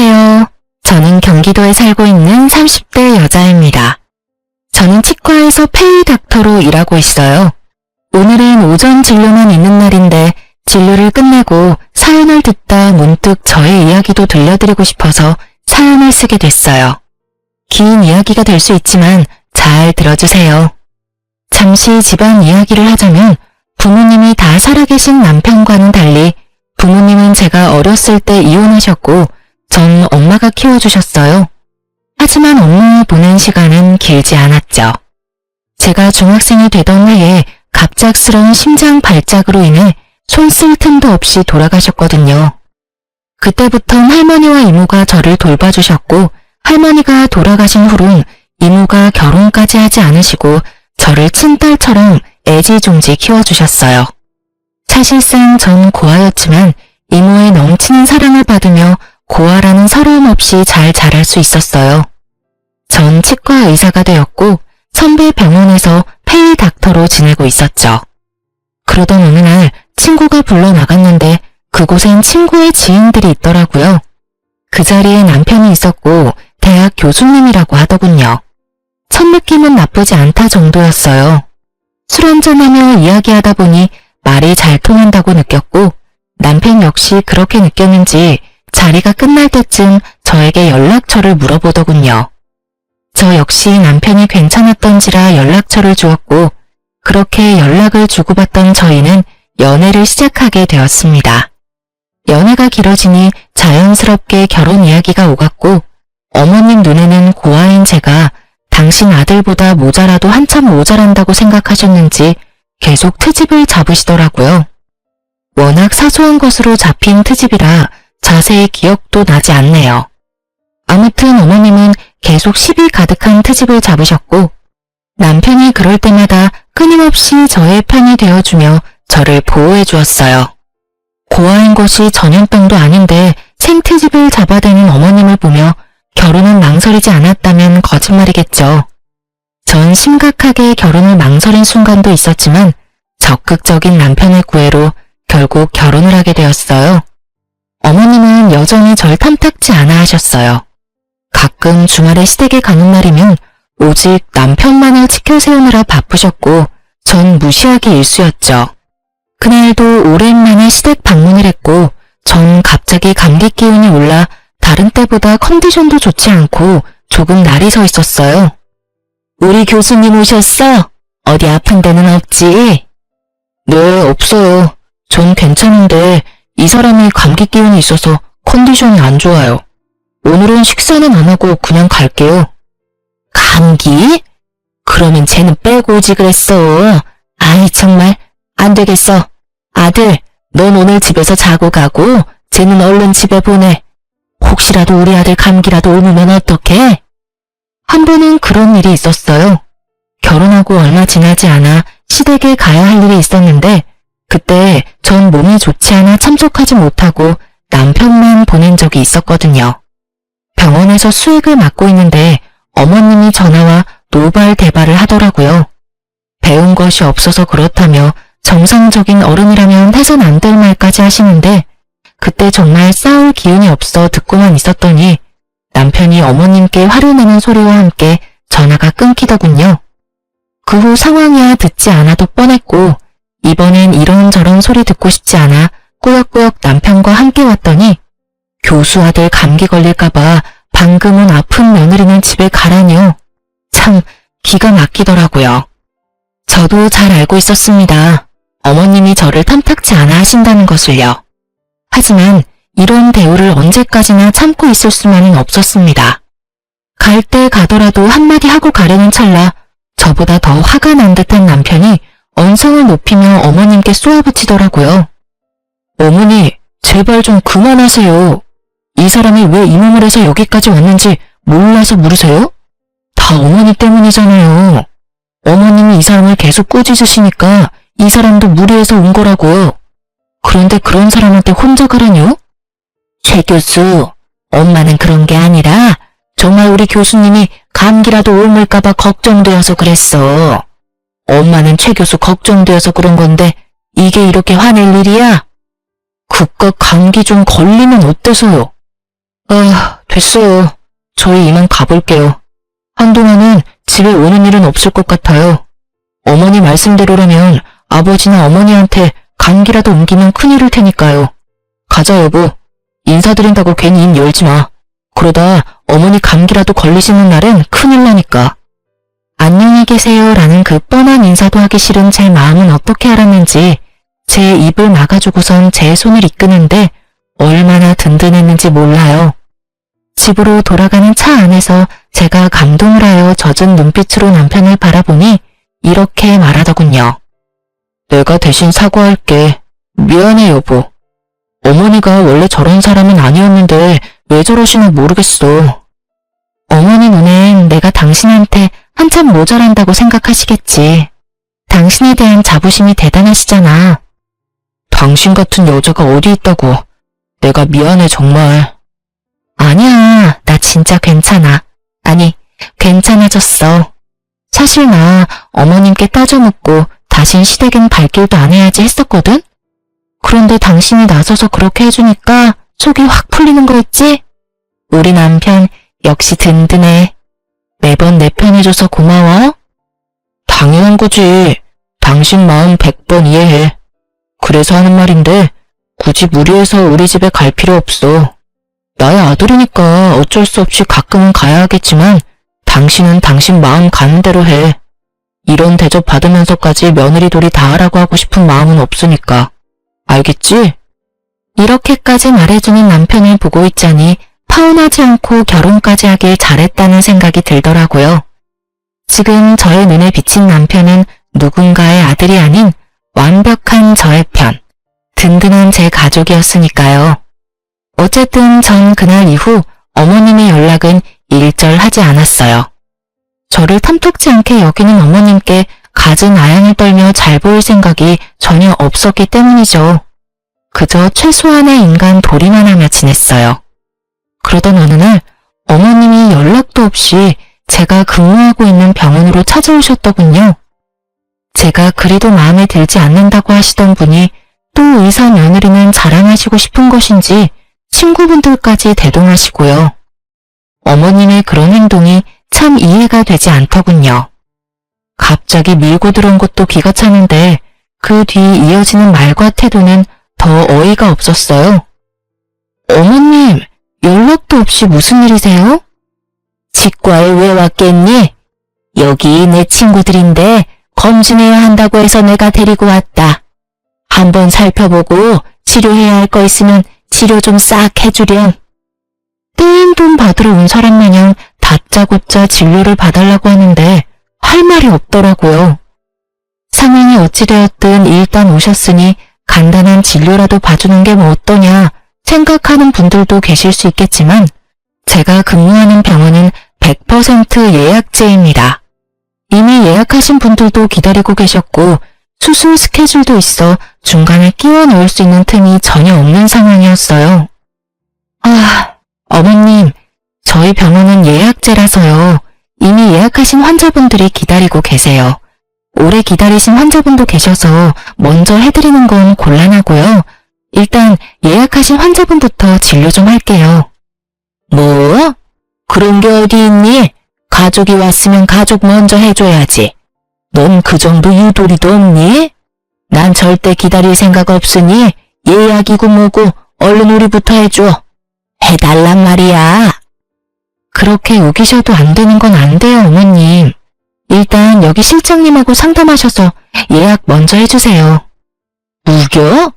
안녕하세요. 저는 경기도에 살고 있는 30대 여자입니다. 저는 치과에서 페이 닥터로 일하고 있어요. 오늘은 오전 진료만 있는 날인데 진료를 끝내고 사연을 듣다 문득 저의 이야기도 들려드리고 싶어서 사연을 쓰게 됐어요. 긴 이야기가 될 수 있지만 잘 들어주세요. 잠시 집안 이야기를 하자면 부모님이 다 살아계신 남편과는 달리 부모님은 제가 어렸을 때 이혼하셨고 전 엄마가 키워주셨어요. 하지만 엄마와 보낸 시간은 길지 않았죠. 제가 중학생이 되던 해에 갑작스러운 심장 발작으로 인해 손 쓸 틈도 없이 돌아가셨거든요. 그때부턴 할머니와 이모가 저를 돌봐주셨고 할머니가 돌아가신 후론 이모가 결혼까지 하지 않으시고 저를 친딸처럼 애지중지 키워주셨어요. 사실상 전 고아였지만 이모의 넘치는 사랑을 받으며 고아라는 서러움 없이 잘 자랄 수 있었어요. 전 치과 의사가 되었고 선배 병원에서 페이 닥터로 지내고 있었죠. 그러던 어느 날 친구가 불러 나갔는데 그곳엔 친구의 지인들이 있더라고요. 그 자리에 남편이 있었고 대학 교수님이라고 하더군요. 첫 느낌은 나쁘지 않다 정도였어요. 술 한잔하며 이야기하다 보니 말이 잘 통한다고 느꼈고 남편 역시 그렇게 느꼈는지 자리가 끝날 때쯤 저에게 연락처를 물어보더군요. 저 역시 남편이 괜찮았던지라 연락처를 주었고 그렇게 연락을 주고받던 저희는 연애를 시작하게 되었습니다. 연애가 길어지니 자연스럽게 결혼 이야기가 오갔고 어머님 눈에는 고아인 제가 당신 아들보다 모자라도 한참 모자란다고 생각하셨는지 계속 트집을 잡으시더라고요. 워낙 사소한 것으로 잡힌 트집이라 자세히 기억도 나지 않네요. 아무튼 어머님은 계속 시비 가득한 트집을 잡으셨고 남편이 그럴 때마다 끊임없이 저의 편이 되어주며 저를 보호해 주었어요. 고아인 것이 전염병도 아닌데 생트집을 잡아대는 어머님을 보며 결혼은 망설이지 않았다면 거짓말이겠죠. 전 심각하게 결혼을 망설인 순간도 있었지만 적극적인 남편의 구애로 결국 결혼을 하게 되었어요. 어머님은 여전히 절 탐탁지 않아 하셨어요. 가끔 주말에 시댁에 가는 날이면 오직 남편만을 지켜세우느라 바쁘셨고 전 무시하기 일쑤였죠. 그날도 오랜만에 시댁 방문을 했고 전 갑자기 감기 기운이 올라 다른 때보다 컨디션도 좋지 않고 조금 날이 서 있었어요. 우리 교수님 오셨어? 어디 아픈 데는 없지? 네, 없어요. 전 괜찮은데 이 사람이 감기 기운이 있어서 컨디션이 안 좋아요. 오늘은 식사는 안 하고 그냥 갈게요. 감기? 그러면 쟤는 빼고 오지 그랬어. 아이 정말 안 되겠어. 아들, 넌 오늘 집에서 자고 가고 쟤는 얼른 집에 보내. 혹시라도 우리 아들 감기라도 옮으면 어떡해? 한 번은 그런 일이 있었어요. 결혼하고 얼마 지나지 않아 시댁에 가야 할 일이 있었는데 그때 전 몸이 좋지 않아 참석하지 못하고 남편만 보낸 적이 있었거든요. 병원에서 수액을 맡고 있는데 어머님이 전화와 노발대발을 하더라고요. 배운 것이 없어서 그렇다며 정상적인 어른이라면 해선 안 될 말까지 하시는데 그때 정말 싸울 기운이 없어 듣고만 있었더니 남편이 어머님께 화를 내는 소리와 함께 전화가 끊기더군요. 그 후 상황이야 듣지 않아도 뻔했고 이번엔 이런저런 소리 듣고 싶지 않아 꾸역꾸역 남편과 함께 왔더니 교수 아들 감기 걸릴까봐 방금은 아픈 며느리는 집에 가라니요. 참 기가 막히더라고요. 저도 잘 알고 있었습니다. 어머님이 저를 탐탁지 않아 하신다는 것을요. 하지만 이런 대우를 언제까지나 참고 있을 수만은 없었습니다. 갈 때 가더라도 한마디 하고 가려는 찰나 저보다 더 화가 난 듯한 남편이 언성을 높이며 어머님께 쏘아붙이더라고요. 어머니, 제발 좀 그만하세요. 이 사람이 왜 이 몸을 해서 여기까지 왔는지 몰라서 물으세요? 다 어머니 때문이잖아요. 어머님이 이 사람을 계속 꾸짖으시니까 이 사람도 무리해서 온 거라고요. 그런데 그런 사람한테 혼자 가라뇨? 최 교수, 엄마는 그런 게 아니라 정말 우리 교수님이 감기라도 옮을까봐 걱정되어서 그랬어. 엄마는 최 교수 걱정되어서 그런 건데 이게 이렇게 화낼 일이야? 그깟 감기 좀 걸리면 어때서요? 됐어요. 저희 이만 가볼게요. 한동안은 집에 오는 일은 없을 것 같아요. 어머니 말씀대로라면 아버지나 어머니한테 감기라도 옮기면 큰일일 테니까요. 가자 여보. 인사드린다고 괜히 입 열지 마. 그러다 어머니 감기라도 걸리시는 날엔 큰일 나니까. 안녕히 계세요 라는 그 뻔한 인사도 하기 싫은 제 마음은 어떻게 알았는지 제 입을 막아주고선 제 손을 이끄는데 얼마나 든든했는지 몰라요. 집으로 돌아가는 차 안에서 제가 감동을 하여 젖은 눈빛으로 남편을 바라보니 이렇게 말하더군요. 내가 대신 사과할게. 미안해 여보. 어머니가 원래 저런 사람은 아니었는데 왜 저러시나 모르겠어. 어머니 눈엔 내가 당신한테 한참 모자란다고 생각하시겠지. 당신에 대한 자부심이 대단하시잖아. 당신 같은 여자가 어디 있다고. 내가 미안해 정말. 아니야, 나 진짜 괜찮아. 아니, 괜찮아졌어. 사실 나 어머님께 따져묻고 다신 시댁엔 발길도 안 해야지 했었거든? 그런데 당신이 나서서 그렇게 해주니까 속이 확 풀리는 거 있지? 우리 남편 역시 든든해. 매번 내 편 해줘서 고마워. 당연한 거지. 당신 마음 100번 이해해. 그래서 하는 말인데 굳이 무리해서 우리 집에 갈 필요 없어. 나의 아들이니까 어쩔 수 없이 가끔은 가야 하겠지만 당신은 당신 마음 가는 대로 해. 이런 대접 받으면서까지 며느리돌이 다 하라고 하고 싶은 마음은 없으니까. 알겠지? 이렇게까지 말해주는 남편을 보고 있자니 파혼하지 않고 결혼까지 하길 잘했다는 생각이 들더라고요. 지금 저의 눈에 비친 남편은 누군가의 아들이 아닌 완벽한 저의 편, 든든한 제 가족이었으니까요. 어쨌든 전 그날 이후 어머님의 연락은 일절하지 않았어요. 저를 탐탁지 않게 여기는 어머님께 갖은 아양을 떨며 잘 보일 생각이 전혀 없었기 때문이죠. 그저 최소한의 인간 도리만 하며 지냈어요. 그러던 어느 날 어머님이 연락도 없이 제가 근무하고 있는 병원으로 찾아오셨더군요. 제가 그리도 마음에 들지 않는다고 하시던 분이 또 의사 며느리는 자랑하시고 싶은 것인지 친구분들까지 대동하시고요. 어머님의 그런 행동이 참 이해가 되지 않더군요. 갑자기 밀고 들어온 것도 기가 차는데 그 뒤 이어지는 말과 태도는 더 어이가 없었어요. 어머님, 연락도 없이 무슨 일이세요? 치과에 왜 왔겠니? 여기 내 친구들인데 검진해야 한다고 해서 내가 데리고 왔다. 한번 살펴보고 치료해야 할 거 있으면 치료 좀 싹 해주렴. 떼인 돈 받으러 온 사람 마냥 다짜고짜 진료를 봐달라고 하는데 할 말이 없더라고요. 상황이 어찌되었든 일단 오셨으니 간단한 진료라도 봐주는 게 뭐 어떠냐 생각하는 분들도 계실 수 있겠지만 제가 근무하는 병원은 100% 예약제입니다. 이미 예약하신 분들도 기다리고 계셨고 수술 스케줄도 있어 중간에 끼워 넣을 수 있는 틈이 전혀 없는 상황이었어요. 어머님, 저희 병원은 예약제라서요. 이미 예약하신 환자분들이 기다리고 계세요. 오래 기다리신 환자분도 계셔서 먼저 해드리는 건 곤란하고요. 일단 예약하신 환자분부터 진료 좀 할게요. 뭐? 그런 게 어디 있니? 가족이 왔으면 가족 먼저 해줘야지. 넌 그 정도 유도리도 없니? 난 절대 기다릴 생각 없으니 예약이고 뭐고 얼른 우리부터 해줘. 해달란 말이야. 그렇게 우기셔도 안 되는 건 안 돼요, 어머님. 일단 여기 실장님하고 상담하셔서 예약 먼저 해주세요. 우겨?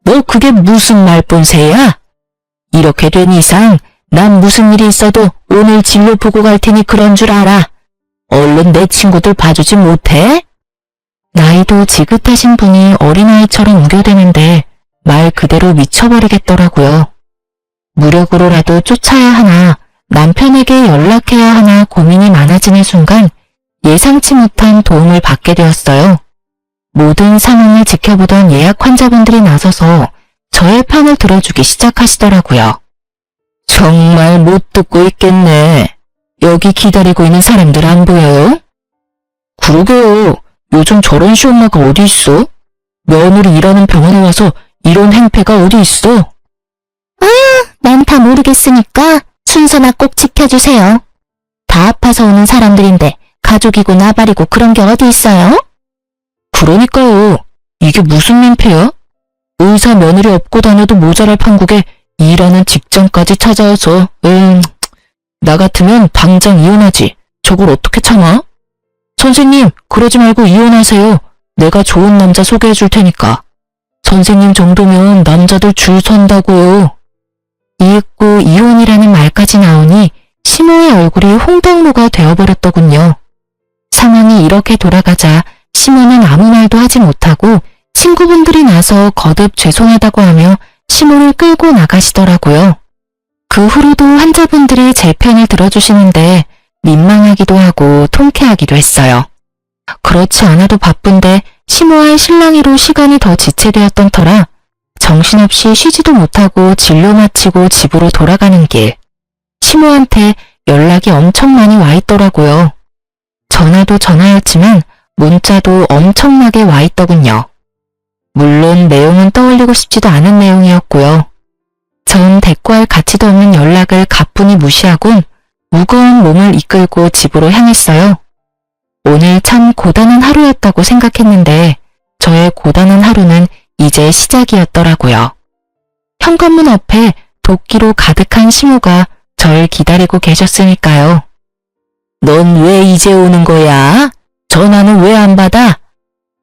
너 그게 무슨 말본새야? 이렇게 된 이상 난 무슨 일이 있어도 오늘 진료 보고 갈 테니 그런 줄 알아. 얼른 내 친구들 봐주지 못해? 나이도 지긋하신 분이 어린아이처럼 우겨대는데 말 그대로 미쳐버리겠더라고요. 무력으로라도 쫓아야 하나 남편에게 연락해야 하나 고민이 많아지는 순간 예상치 못한 도움을 받게 되었어요. 모든 상황을 지켜보던 예약 환자분들이 나서서 저의 편을 들어주기 시작하시더라고요. 정말 못 듣고 있겠네. 여기 기다리고 있는 사람들 안 보여요? 그러게요. 요즘 저런 시엄마가 어디 있어? 며느리 일하는 병원에 와서 이런 행패가 어디 있어? 난 다 모르겠으니까 순서나 꼭 지켜주세요. 다 아파서 오는 사람들인데 가족이고 나발이고 그런 게 어디 있어요? 그러니까요. 이게 무슨 민폐야? 의사 며느리 업고 다녀도 모자랄 판국에 일하는 직장까지 찾아와서 나 같으면 당장 이혼하지. 저걸 어떻게 참아? 선생님, 그러지 말고 이혼하세요. 내가 좋은 남자 소개해 줄 테니까. 선생님 정도면 남자들 줄 선다고요. 이윽고 이혼이라는 말까지 나오니 시모의 얼굴이 홍당무가 되어버렸더군요. 상황이 이렇게 돌아가자 시모는 아무 말도 하지 못하고 친구분들이 나서 거듭 죄송하다고 하며 시모를 끌고 나가시더라고요. 그 후로도 환자분들이 제 편을 들어주시는데 민망하기도 하고 통쾌하기도 했어요. 그렇지 않아도 바쁜데 시모와의 실랑이로 시간이 더 지체되었던 터라 정신없이 쉬지도 못하고 진료 마치고 집으로 돌아가는 길, 시모한테 연락이 엄청 많이 와 있더라고요. 전화도 전화였지만 문자도 엄청나게 와 있더군요. 물론 내용은 떠올리고 싶지도 않은 내용이었고요. 전 대꾸할 가치도 없는 연락을 가뿐히 무시하곤 무거운 몸을 이끌고 집으로 향했어요. 오늘 참 고단한 하루였다고 생각했는데 저의 고단한 하루는 이제 시작이었더라고요. 현관문 앞에 도끼로 가득한 시모가 절 기다리고 계셨으니까요. 넌 왜 이제 오는 거야? 전화는 왜 안 받아?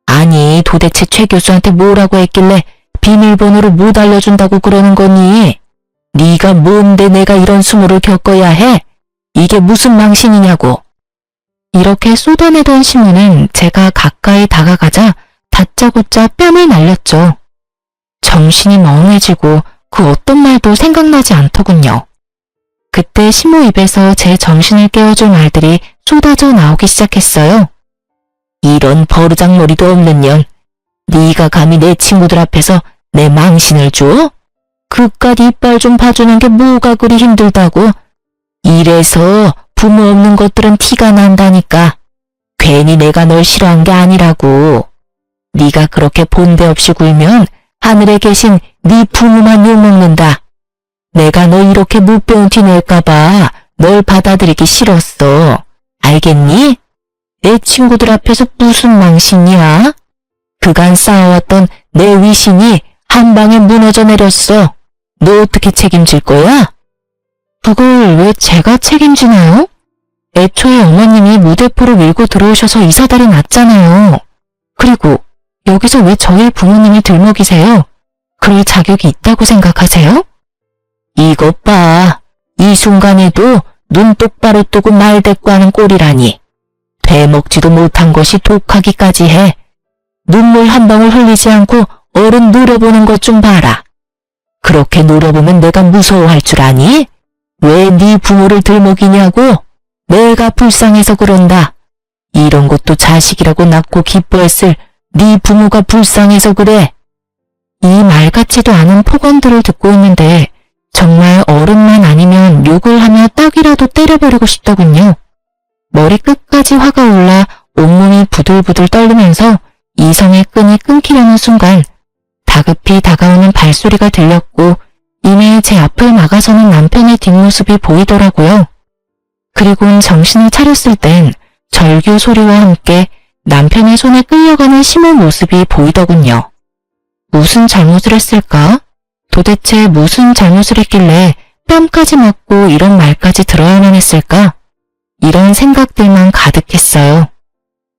아니, 도대체 최 교수한테 뭐라고 했길래 비밀번호를 못 알려준다고 그러는 거니? 네가 뭔데 내가 이런 수모를 겪어야 해? 이게 무슨 망신이냐고. 이렇게 쏟아내던 시모는 제가 가까이 다가가자 다짜고짜 뺨을 날렸죠. 정신이 멍해지고 그 어떤 말도 생각나지 않더군요. 그때 시모 입에서 제 정신을 깨워줄 말들이 쏟아져 나오기 시작했어요. 이런 버르장머리도 없는 년, 네가 감히 내 친구들 앞에서 내 망신을 줘? 그깟 이빨 좀 봐주는 게 뭐가 그리 힘들다고? 이래서 부모 없는 것들은 티가 난다니까. 괜히 내가 널 싫어한 게 아니라고. 네가 그렇게 본데 없이 굴면 하늘에 계신 네 부모만 욕먹는다. 내가 너 이렇게 못 배운 티 낼까봐 널 받아들이기 싫었어. 알겠니? 내 친구들 앞에서 무슨 망신이야? 그간 쌓아왔던 내 위신이 한 방에 무너져 내렸어. 너 어떻게 책임질 거야? 그걸 왜 제가 책임지나요? 애초에 어머님이 무대포를 밀고 들어오셔서 이 사달이 났잖아요. 그리고 여기서 왜 저희 부모님이 들먹이세요? 그럴 자격이 있다고 생각하세요? 이것 봐. 이 순간에도 눈 똑바로 뜨고 말 대꾸하는 꼴이라니. 되먹지도 못한 것이 독하기까지 해. 눈물 한 방울 흘리지 않고 어른 노려보는 것 좀 봐라. 그렇게 노려보면 내가 무서워할 줄 아니? 왜 네 부모를 들먹이냐고? 내가 불쌍해서 그런다. 이런 것도 자식이라고 낳고 기뻐했을 네 부모가 불쌍해서 그래. 이 말 같지도 않은 폭언들을 듣고 있는데 정말 어른만 아니면 욕을 하며 떡이라도 때려버리고 싶더군요. 머리 끝까지 화가 올라 온몸이 부들부들 떨리면서 이성의 끈이 끊기려는 순간 다급히 다가오는 발소리가 들렸고 이내 제 앞을 막아서는 남편의 뒷모습이 보이더라고요. 그리고는 정신을 차렸을 땐 절규 소리와 함께 남편의 손에 끌려가는 시모 모습이 보이더군요. 무슨 잘못을 했을까? 도대체 무슨 잘못을 했길래 뺨까지 맞고 이런 말까지 들어야만 했을까? 이런 생각들만 가득했어요.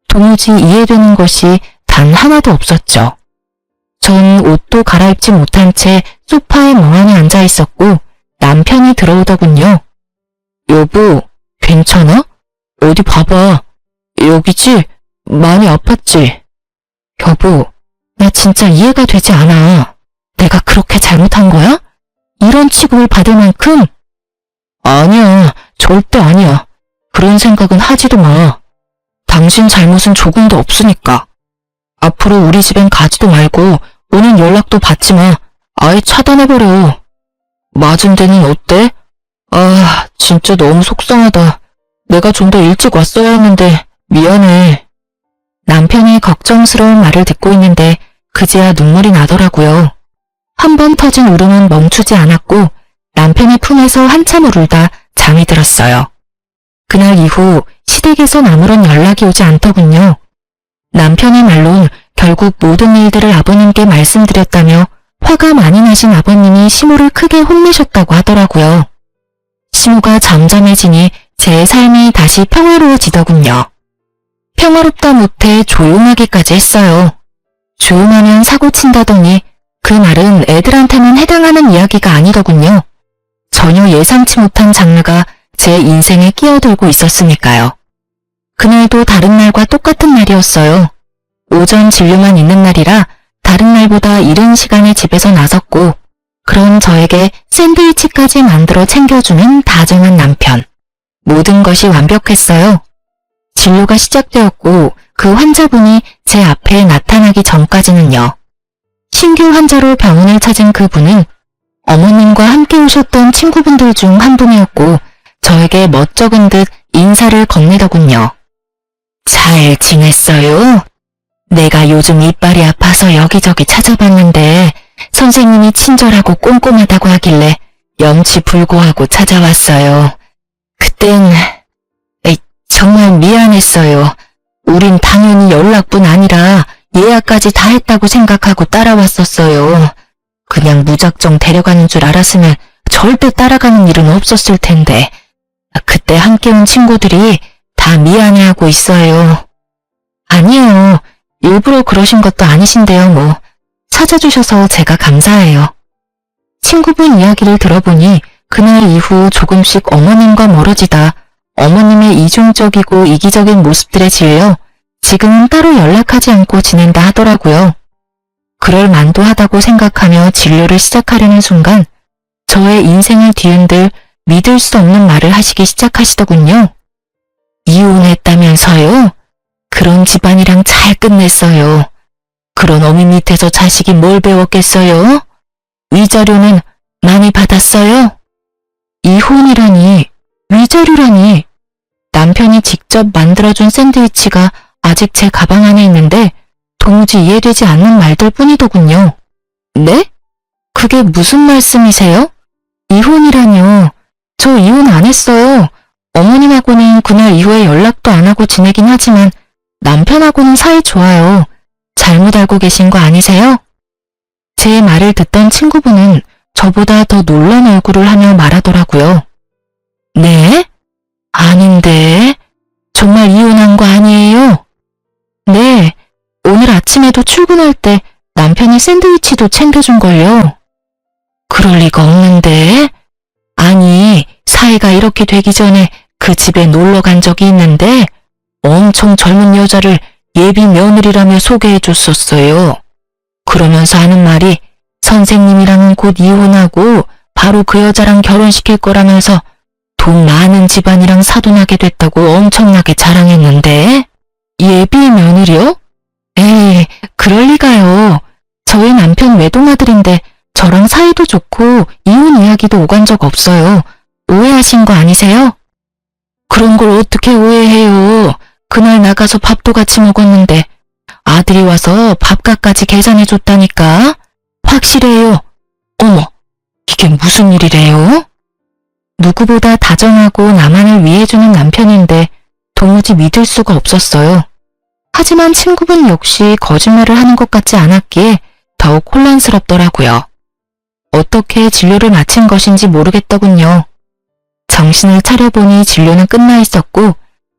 도무지 이해되는 것이 단 하나도 없었죠. 전 옷도 갈아입지 못한 채 소파에 멍하니 앉아 있었고 남편이 들어오더군요. 여보, 괜찮아? 어디 봐봐. 여기지? 많이 아팠지? 여보, 나 진짜 이해가 되지 않아. 내가 그렇게 잘못한 거야? 이런 취급을 받을 만큼? 아니야, 절대 아니야. 그런 생각은 하지도 마. 당신 잘못은 조금도 없으니까. 앞으로 우리 집엔 가지도 말고 오는 연락도 받지 마. 아예 차단해버려. 맞은 데는 어때? 아, 진짜 너무 속상하다. 내가 좀 더 일찍 왔어야 했는데 미안해. 남편이 걱정스러운 말을 듣고 있는데 그제야 눈물이 나더라고요. 한 번 터진 울음은 멈추지 않았고 남편의 품에서 한참을 울다 잠이 들었어요. 그날 이후 시댁에선 아무런 연락이 오지 않더군요. 남편의 말론 결국 모든 일들을 아버님께 말씀드렸다며 화가 많이 나신 아버님이 시모를 크게 혼내셨다고 하더라고요. 시모가 잠잠해지니 제 삶이 다시 평화로워지더군요. 평화롭다 못해 조용하기까지 했어요. 조용하면 사고 친다더니 그 말은 애들한테는 해당하는 이야기가 아니더군요. 전혀 예상치 못한 장르가 제 인생에 끼어들고 있었으니까요. 그날도 다른 날과 똑같은 날이었어요. 오전 진료만 있는 날이라 다른 날보다 이른 시간에 집에서 나섰고, 그런 저에게 샌드위치까지 만들어 챙겨주는 다정한 남편. 모든 것이 완벽했어요. 진료가 시작되었고 그 환자분이 제 앞에 나타나기 전까지는요. 신규 환자로 병원을 찾은 그분은 어머님과 함께 오셨던 친구분들 중 한 분이었고 저에게 멋쩍은 듯 인사를 건네더군요. 잘 지냈어요? 내가 요즘 이빨이 아파서 여기저기 찾아봤는데 선생님이 친절하고 꼼꼼하다고 하길래 염치불고하고 찾아왔어요. 그땐 정말 미안했어요. 우린 당연히 연락뿐 아니라 예약까지 다 했다고 생각하고 따라왔었어요. 그냥 무작정 데려가는 줄 알았으면 절대 따라가는 일은 없었을 텐데 그때 함께 온 친구들이 다 미안해하고 있어요. 아니에요. 일부러 그러신 것도 아니신데요, 뭐. 찾아주셔서 제가 감사해요. 친구분 이야기를 들어보니 그날 이후 조금씩 어머님과 멀어지다 어머님의 이중적이고 이기적인 모습들에 질려 지금은 따로 연락하지 않고 지낸다 하더라고요. 그럴 만도 하다고 생각하며 진료를 시작하려는 순간 저의 인생을 뒤흔들 믿을 수 없는 말을 하시기 시작하시더군요. 이혼했다면서요? 그런 집안이랑 잘 끝냈어요. 그런 어미 밑에서 자식이 뭘 배웠겠어요? 위자료는 많이 받았어요? 이혼이라니, 위자료라니. 남편이 직접 만들어준 샌드위치가 아직 제 가방 안에 있는데 도무지 이해되지 않는 말들 뿐이더군요. 네? 그게 무슨 말씀이세요? 이혼이라뇨. 저 이혼 안 했어요. 어머님하고는 그날 이후에 연락도 안 하고 지내긴 하지만 남편하고는 사이 좋아요. 잘못 알고 계신 거 아니세요? 제 말을 듣던 친구분은 저보다 더 놀란 얼굴을 하며 말하더라고요. 네? 아닌데. 정말 이혼한 거 아니에요? 네. 오늘 아침에도 출근할 때 남편이 샌드위치도 챙겨준걸요. 그럴 리가 없는데. 아니, 사이가 이렇게 되기 전에 그 집에 놀러 간 적이 있는데 엄청 젊은 여자를 예비 며느리라며 소개해줬었어요. 그러면서 하는 말이 선생님이랑은 곧 이혼하고 바로 그 여자랑 결혼시킬 거라면서 돈 많은 집안이랑 사돈하게 됐다고 엄청나게 자랑했는데 예비 며느리요? 에이, 그럴 리가요. 저희 남편 외동아들인데 저랑 사이도 좋고 이혼 이야기도 오간 적 없어요. 오해하신 거 아니세요? 그런 걸 어떻게 오해해요. 그날 나가서 밥도 같이 먹었는데 아들이 와서 밥값까지 계산해줬다니까. 확실해요. 어머, 이게 무슨 일이래요? 누구보다 다정하고 나만을 위해주는 남편인데 도무지 믿을 수가 없었어요. 하지만 친구분 역시 거짓말을 하는 것 같지 않았기에 더욱 혼란스럽더라고요. 어떻게 진료를 마친 것인지 모르겠더군요. 정신을 차려보니 진료는 끝나 있었고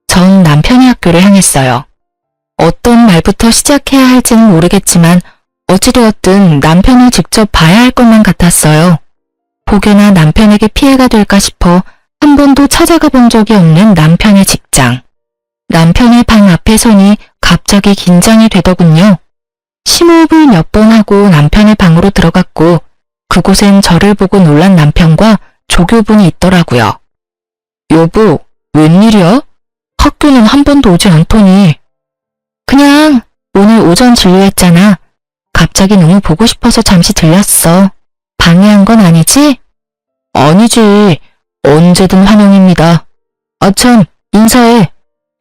전 남편의 학교를 향했어요. 어떤 말부터 시작해야 할지는 모르겠지만 어찌되었든 남편을 직접 봐야 할 것만 같았어요. 혹여나 남편에게 피해가 될까 싶어 한 번도 찾아가 본 적이 없는 남편의 직장. 남편의 방 앞에 서니 갑자기 긴장이 되더군요. 심호흡을 몇 번 하고 남편의 방으로 들어갔고 그곳엔 저를 보고 놀란 남편과 조교분이 있더라고요. 여보, 웬일이야? 학교는 한 번도 오지 않더니. 그냥 오늘 오전 진료했잖아. 갑자기 너무 보고 싶어서 잠시 들렸어. 방해한 건 아니지? 아니지. 언제든 환영입니다. 아참, 인사해.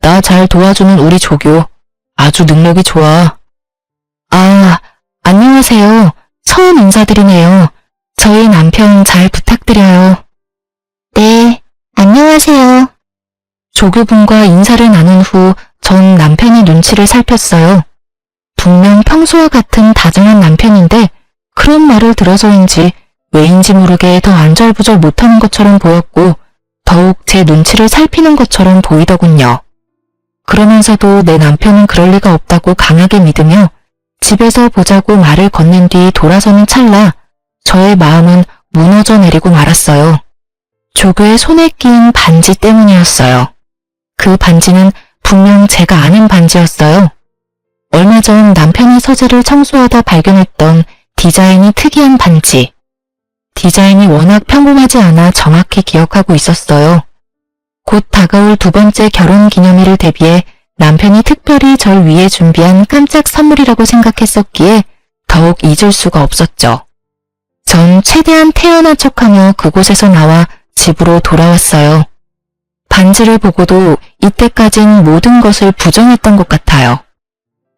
나 잘 도와주는 우리 조교. 아주 능력이 좋아. 아, 안녕하세요. 처음 인사드리네요. 저희 남편 잘 부탁드려요. 네, 안녕하세요. 조교분과 인사를 나눈 후 전 남편의 눈치를 살폈어요. 분명 평소와 같은 다정한 남편인데 그런 말을 들어서인지 왜인지 모르게 더 안절부절 못하는 것처럼 보였고 더욱 제 눈치를 살피는 것처럼 보이더군요. 그러면서도 내 남편은 그럴 리가 없다고 강하게 믿으며 집에서 보자고 말을 건넨 뒤 돌아서는 찰나 저의 마음은 무너져 내리고 말았어요. 조교의 손에 끼인 반지 때문이었어요. 그 반지는 분명 제가 아는 반지였어요. 얼마 전 남편의 서재를 청소하다 발견했던 디자인이 특이한 반지. 디자인이 워낙 평범하지 않아 정확히 기억하고 있었어요. 곧 다가올 두 번째 결혼 기념일을 대비해 남편이 특별히 절 위해 준비한 깜짝 선물이라고 생각했었기에 더욱 잊을 수가 없었죠. 전 최대한 태연한 척하며 그곳에서 나와 집으로 돌아왔어요. 반지를 보고도 이때까진 모든 것을 부정했던 것 같아요.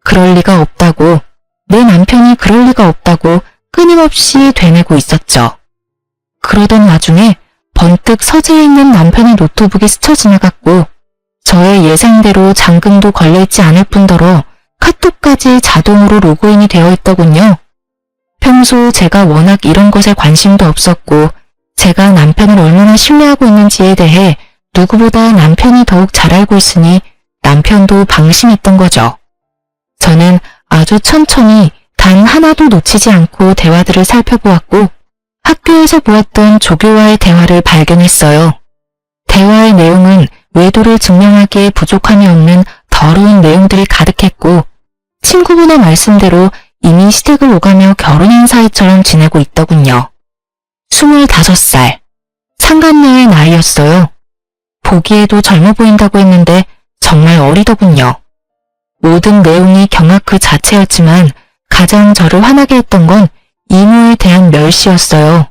그럴 리가 없다고, 내 남편이 그럴 리가 없다고 끊임없이 되뇌고 있었죠. 그러던 와중에 번뜩 서재에 있는 남편의 노트북이 스쳐 지나갔고 저의 예상대로 잠금도 걸려있지 않을 뿐더러 카톡까지 자동으로 로그인이 되어 있더군요. 평소 제가 워낙 이런 것에 관심도 없었고 제가 남편을 얼마나 신뢰하고 있는지에 대해 누구보다 남편이 더욱 잘 알고 있으니 남편도 방심했던 거죠. 저는 아주 천천히 단 하나도 놓치지 않고 대화들을 살펴보았고 학교에서 보았던 조교와의 대화를 발견했어요. 대화의 내용은 외도를 증명하기에 부족함이 없는 더러운 내용들이 가득했고 친구분의 말씀대로 이미 시댁을 오가며 결혼한 사이처럼 지내고 있더군요. 25살, 상간녀의 나이였어요. 보기에도 젊어 보인다고 했는데 정말 어리더군요. 모든 내용이 경악 그 자체였지만 가장 저를 화나게 했던 건 이모에 대한 멸시였어요.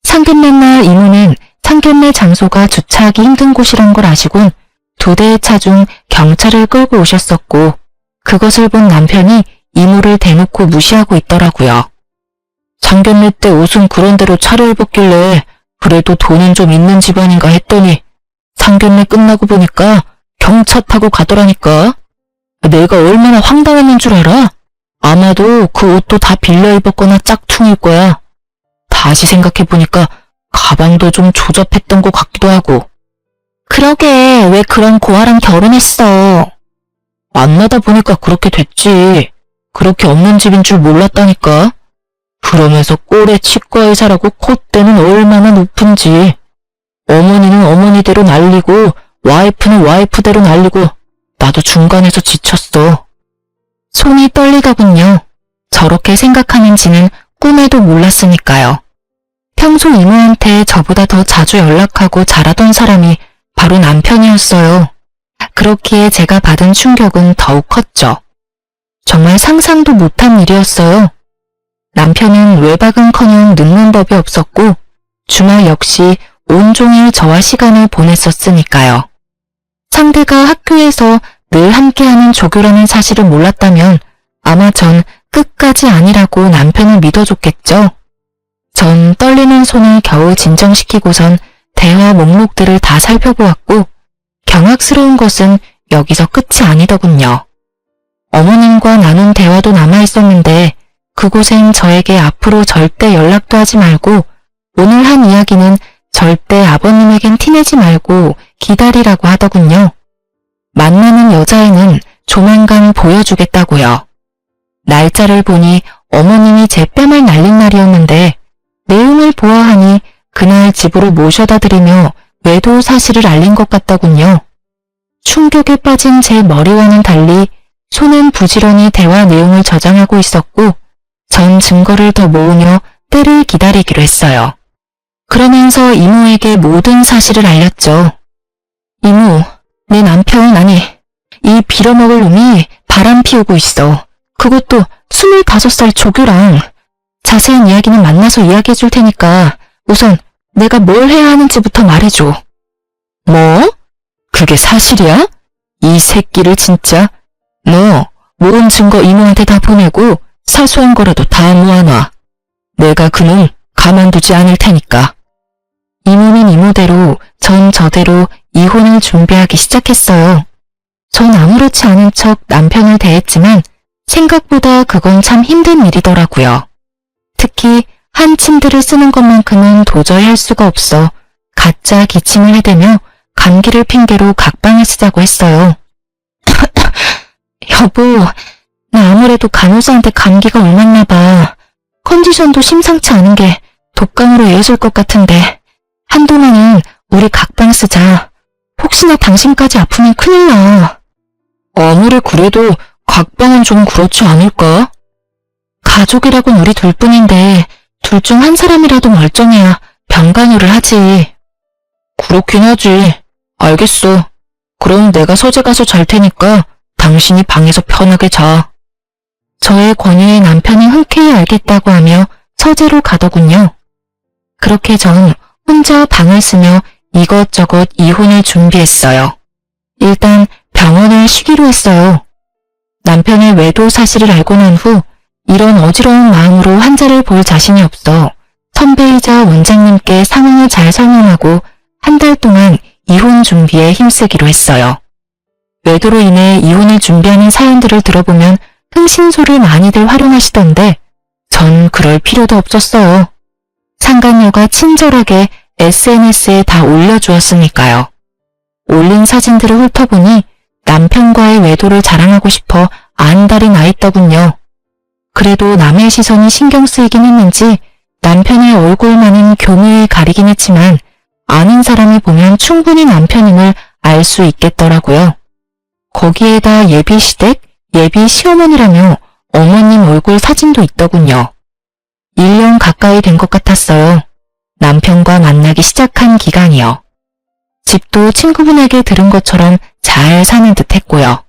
상견례 날 이모는 상견례 장소가 주차하기 힘든 곳이란 걸 아시곤 두 대의 차 중 경찰을 끌고 오셨었고 그것을 본 남편이 이모를 대놓고 무시하고 있더라고요. 상견례 때 옷은 그런 대로 차려입었길래 그래도 돈은 좀 있는 집안인가 했더니 상견례 끝나고 보니까 경차 타고 가더라니까. 내가 얼마나 황당했는 줄 알아? 아마도 그 옷도 다 빌려 입었거나 짝퉁일 거야. 다시 생각해보니까 가방도 좀 조잡했던 것 같기도 하고. 그러게 왜 그런 고아랑 결혼했어? 만나다 보니까 그렇게 됐지. 그렇게 없는 집인 줄 몰랐다니까. 그러면서 꼴에 치과 의사라고 콧대는 얼마나 높은지. 어머니는 어머니대로 난리고 와이프는 와이프대로 난리고 나도 중간에서 지쳤어. 손이 떨리더군요. 저렇게 생각하는지는 꿈에도 몰랐으니까요. 평소 이모한테 저보다 더 자주 연락하고 잘하던 사람이 바로 남편이었어요. 그렇기에 제가 받은 충격은 더욱 컸죠. 정말 상상도 못한 일이었어요. 남편은 외박은커녕 늦는 법이 없었고 주말 역시 온종일 저와 시간을 보냈었으니까요. 상대가 학교에서 늘 함께하는 조교라는 사실을 몰랐다면 아마 전 끝까지 아니라고 남편을 믿어줬겠죠. 전 떨리는 손을 겨우 진정시키고선 대화 목록들을 다 살펴보았고 경악스러운 것은 여기서 끝이 아니더군요. 어머님과 나눈 대화도 남아있었는데 그곳엔 저에게 앞으로 절대 연락도 하지 말고 오늘 한 이야기는 절대 아버님에겐 티내지 말고 기다리라고 하더군요. 만나는 여자애는 조만간 보여주겠다고요. 날짜를 보니 어머님이 제 뺨을 날린 날이었는데 내용을 보아하니 그날 집으로 모셔다 드리며 외도 사실을 알린 것 같더군요. 충격에 빠진 제 머리와는 달리 손은 부지런히 대화 내용을 저장하고 있었고 전 증거를 더 모으며 때를 기다리기로 했어요. 그러면서 이모에게 모든 사실을 알렸죠. 이모, 내 남편 아니 이 빌어먹을 놈이 바람 피우고 있어. 그것도 25살 조교랑. 자세한 이야기는 만나서 이야기해 줄 테니까 우선 내가 뭘 해야 하는지부터 말해줘. 뭐? 그게 사실이야? 이 새끼를 진짜. 너 모은 증거 이모한테 다 보내고 사소한 거라도 다 모아놔. 내가 그놈 가만두지 않을 테니까. 이모는 이모대로, 전 저대로 이혼을 준비하기 시작했어요. 전 아무렇지 않은 척 남편을 대했지만 생각보다 그건 참 힘든 일이더라고요. 특히 한 침대를 쓰는 것만큼은 도저히 할 수가 없어 가짜 기침을 해대며 감기를 핑계로 각방을 쓰자고 했어요. 여보, 나 아무래도 간호사한테 감기가 옮았나 봐. 컨디션도 심상치 않은 게 독감으로 이어질 것 같은데 한동안은 우리 각방 쓰자. 혹시나 당신까지 아프면 큰일 나. 아무리 그래도 각방은 좀 그렇지 않을까? 가족이라곤 우리 둘뿐인데 둘 중 한 사람이라도 멀쩡해야 병간호를 하지. 그렇긴 하지. 알겠어. 그럼 내가 서재 가서 잘 테니까 당신이 방에서 편하게 자. 저의 권유에 남편이 흔쾌히 알겠다고 하며 서재로 가더군요. 그렇게 전 혼자 방을 쓰며 이것저것 이혼을 준비했어요. 일단 병원을 쉬기로 했어요. 남편의 외도 사실을 알고 난 후 이런 어지러운 마음으로 환자를 볼 자신이 없어 선배이자 원장님께 상황을 잘 설명하고 한 달 동안 이혼 준비에 힘쓰기로 했어요. 외도로 인해 이혼을 준비하는 사연들을 들어보면 흥신소를 많이들 활용하시던데 전 그럴 필요도 없었어요. 상간녀가 친절하게 SNS에 다 올려주었으니까요. 올린 사진들을 훑어보니 남편과의 외도를 자랑하고 싶어 안달이 나 있더군요. 그래도 남의 시선이 신경 쓰이긴 했는지 남편의 얼굴만은 교묘히 가리긴 했지만 아는 사람이 보면 충분히 남편임을 알 수 있겠더라고요. 거기에다 예비 시댁, 예비 시어머니라며 어머님 얼굴 사진도 있더군요. 1년 가까이 된 것 같았어요. 남편과 만나기 시작한 기간이요. 집도 친구분에게 들은 것처럼 잘 사는 듯 했고요.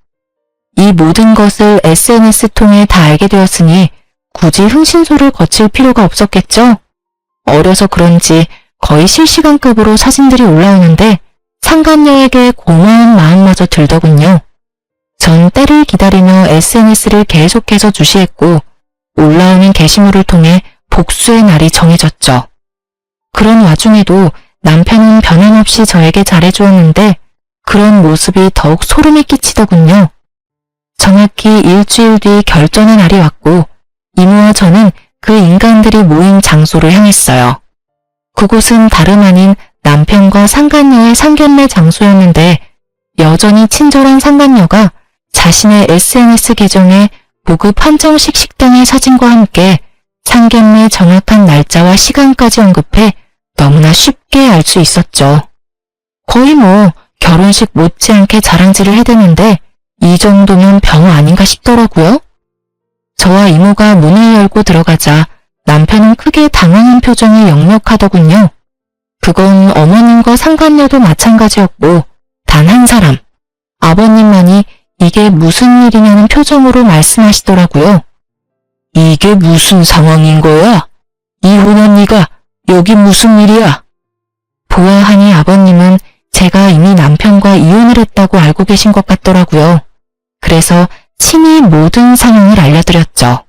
이 모든 것을 SNS 통해 다 알게 되었으니 굳이 흥신소를 거칠 필요가 없었겠죠? 어려서 그런지 거의 실시간급으로 사진들이 올라오는데 상간녀에게 고마운 마음마저 들더군요. 전 때를 기다리며 SNS를 계속해서 주시했고 올라오는 게시물을 통해 복수의 날이 정해졌죠. 그런 와중에도 남편은 변함없이 저에게 잘해주었는데 그런 모습이 더욱 소름이 끼치더군요. 정확히 일주일 뒤 결전의 날이 왔고 이모와 저는 그 인간들이 모인 장소를 향했어요. 그곳은 다름 아닌 남편과 상간녀의 상견례 장소였는데 여전히 친절한 상간녀가 자신의 SNS 계정에 고급 한정식 식당의 사진과 함께 상견례 정확한 날짜와 시간까지 언급해 너무나 쉽게 알 수 있었죠. 거의 결혼식 못지않게 자랑질을 해대는데 이 정도면 병 아닌가 싶더라고요. 저와 이모가 문을 열고 들어가자 남편은 크게 당황한 표정이 역력하더군요. 그건 어머님과 상간녀도 마찬가지였고 단 한 사람, 아버님만이 이게 무슨 일이냐는 표정으로 말씀하시더라고요. 이게 무슨 상황인 거야? 이혼한 네가 여기 무슨 일이야? 보아하니 아버님은 제가 이미 남편과 이혼을 했다고 알고 계신 것 같더라고요. 그래서 친히 모든 상황을 알려드렸죠.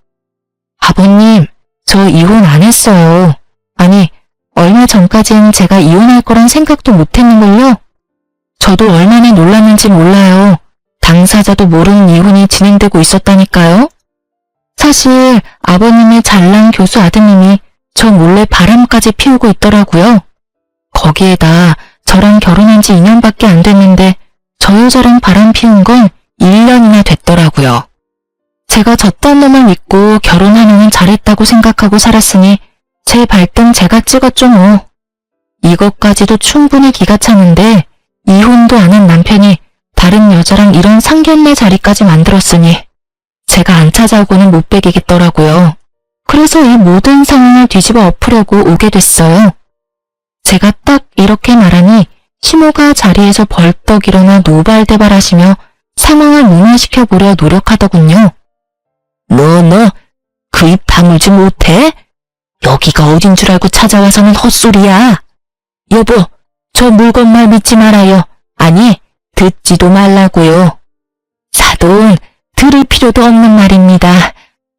아버님, 저 이혼 안 했어요. 아니, 얼마 전까진 제가 이혼할 거란 생각도 못했는걸요. 저도 얼마나 놀랐는지 몰라요. 당사자도 모르는 이혼이 진행되고 있었다니까요. 사실 아버님의 잘난 교수 아드님이 저 몰래 바람까지 피우고 있더라고요. 거기에다 저랑 결혼한 지 2년밖에 안 됐는데 저 여자랑 바람 피운 건 1년이나 됐더라고요. 제가 저딴 놈을 믿고 결혼하느니 잘했다고 생각하고 살았으니 제 발등 제가 찍었죠 뭐. 이것까지도 충분히 기가 차는데 이혼도 안 한 남편이 다른 여자랑 이런 상견례 자리까지 만들었으니 제가 안 찾아오고는 못 베기겠더라고요. 그래서 이 모든 상황을 뒤집어 엎으려고 오게 됐어요. 제가 딱 이렇게 말하니 시모가 자리에서 벌떡 일어나 노발대발하시며 상황을 무마시켜보려 노력하더군요. 너 그 입 다물지 못해? 여기가 어딘 줄 알고 찾아와서는 헛소리야. 여보, 저 물건 말 믿지 말아요. 아니, 듣지도 말라고요. 사돈, 들을 필요도 없는 말입니다.